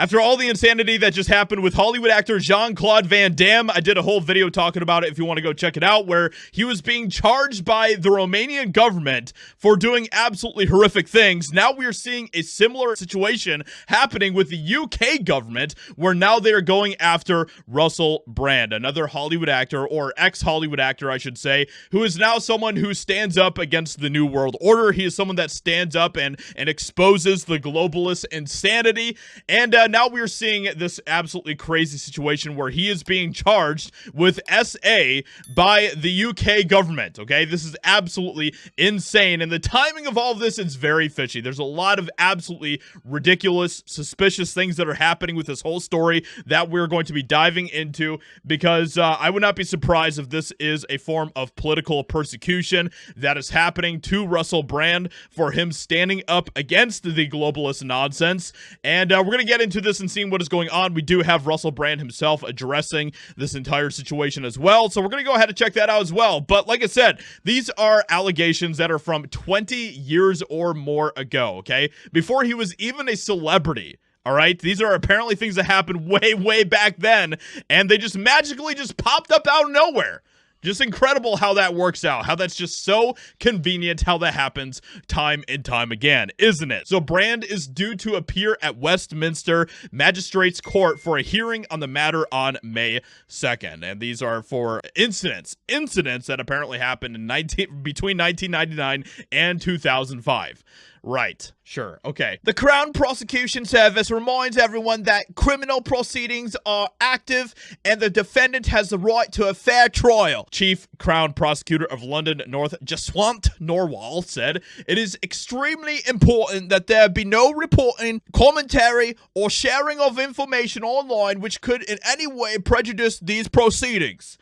After all the insanity that just happened with Hollywood actor Jean-Claude Van Damme, I did a whole video talking about it if you want to go check it out, where he was being charged by the Romanian government for doing absolutely horrific things. Now we are seeing a similar situation happening with the UK government, where now they are going after Russell Brand, another Hollywood actor, or ex-Hollywood actor, I should say, who is now someone who stands up against the New World Order. He is someone that stands up and exposes the globalist insanity, and now we are seeing this absolutely crazy situation where he is being charged with SA by the UK government, okay? This is absolutely insane, and the timing of all of this is very fishy. There's a lot of absolutely ridiculous, suspicious things that are happening with this whole story that we're going to be diving into, because I would not be surprised if this is a form of political persecution that is happening to Russell Brand for him standing up against the globalist nonsense, and we're going to get into this and seeing what is going on. We do have Russell Brand himself addressing this entire situation as well, so we're going to go ahead and check that out as well. But like I said, these are allegations that are from 20 years or more ago, okay? Before he was even a celebrity. All right, these are apparently things that happened way back then, and they just magically just popped up out of nowhere. Just incredible how that works out, how that's just so convenient, how that happens time and time again, isn't it? So Brand is due to appear at Westminster Magistrates Court for a hearing on the matter on May 2nd. And these are for incidents that apparently happened in between 1999 and 2005. Right, sure, okay. The Crown Prosecution Service reminds everyone that criminal proceedings are active and the defendant has the right to a fair trial. Chief Crown Prosecutor of London North, Jaswant Norwal, said, "It is extremely important that there be no reporting, commentary, or sharing of information online which could in any way prejudice these proceedings."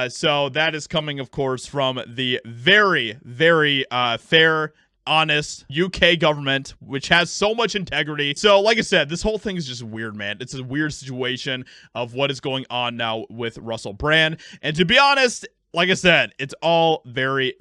So that is coming, of course, from the very fair, honest UK government, which has so much integrity. So like I said, this whole thing is just weird, man. It's a weird situation of what is going on now with Russell Brand, and to be honest, like I said, it's all very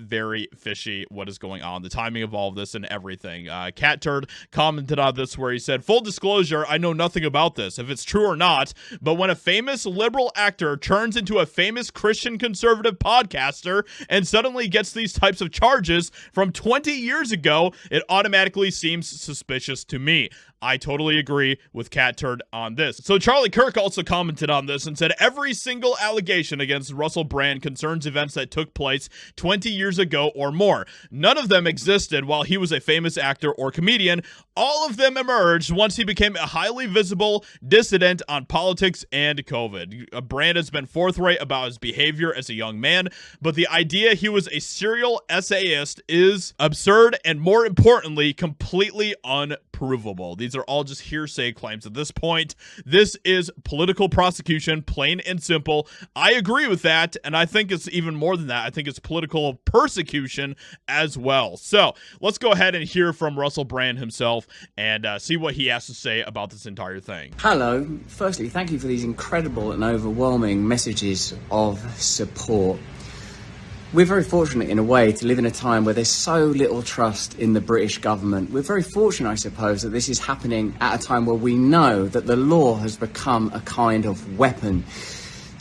fishy what is going on, the timing of all of this and everything. Cat Turd commented on this where he said, "Full disclosure, I know nothing about this, if it's true or not, but when a famous liberal actor turns into a famous Christian conservative podcaster and suddenly gets these types of charges from 20 years ago, it automatically seems suspicious to me." I totally agree with Cat Turd on this. So Charlie Kirk also commented on this and said, "Every single allegation against Russell Brand concerns events that took place 20 years ago or more. None of them existed while he was a famous actor or comedian. All of them emerged once he became a highly visible dissident on politics and COVID. Brand has been forthright about his behavior as a young man, but the idea he was a serial essayist is absurd and, more importantly, completely unprovable." These are all just hearsay claims at this point. This is political prosecution, plain and simple. I agree with that, and I think it's even more than that. I think it's political persecution as well. So let's go ahead and hear from Russell Brand himself and see what he has to say about this entire thing. Hello. Firstly, thank you for these incredible and overwhelming messages of support. We're very fortunate in a way to live in a time where there's so little trust in the British government. We're very fortunate, I suppose, that this is happening at a time where we know that the law has become a kind of weapon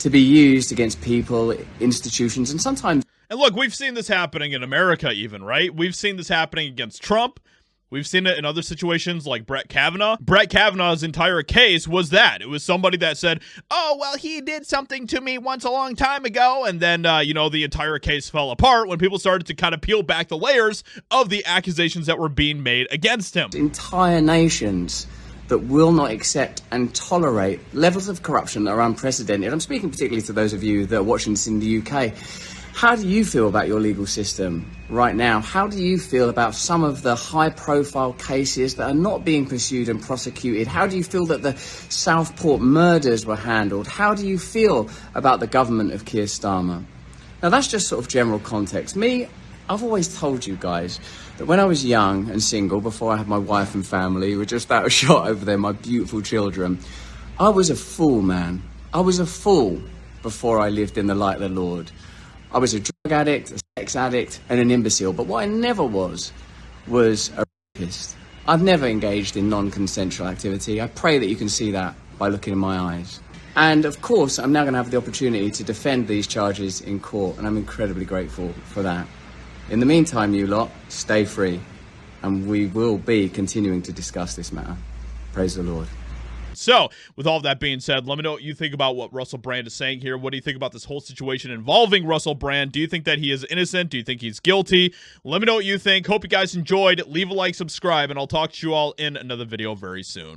to be used against people, institutions, and sometimes... And look, we've seen this happening in America even, right? We've seen this happening against Trump. We've seen it in other situations like Brett Kavanaugh. Brett Kavanaugh's entire case was that. It was somebody that said, "Oh, well, he did something to me once a long time ago." And then, the entire case fell apart when people started to kind of peel back the layers of the accusations that were being made against him. Entire nations that will not accept and tolerate levels of corruption that are unprecedented. I'm speaking particularly to those of you that are watching this in the UK. How do you feel about your legal system right now? How do you feel about some of the high-profile cases that are not being pursued and prosecuted? How do you feel that the Southport murders were handled? How do you feel about the government of Keir Starmer? Now, that's just sort of general context. Me, I've always told you guys that when I was young and single, before I had my wife and family, who were just out of shot over there, my beautiful children, I was a fool, man. I was a fool before I lived in the light of the Lord. I was a drug addict, a sex addict, and an imbecile. But what I never was a rapist. I've never engaged in non-consensual activity. I pray that you can see that by looking in my eyes. And of course, I'm now going to have the opportunity to defend these charges in court, and I'm incredibly grateful for that. In the meantime, you lot, stay free, and we will be continuing to discuss this matter. Praise the Lord. So, with all of that being said, let me know what you think about what Russell Brand is saying here. What do you think about this whole situation involving Russell Brand? Do you think that he is innocent? Do you think he's guilty? Let me know what you think. Hope you guys enjoyed. Leave a like, subscribe, and I'll talk to you all in another video very soon.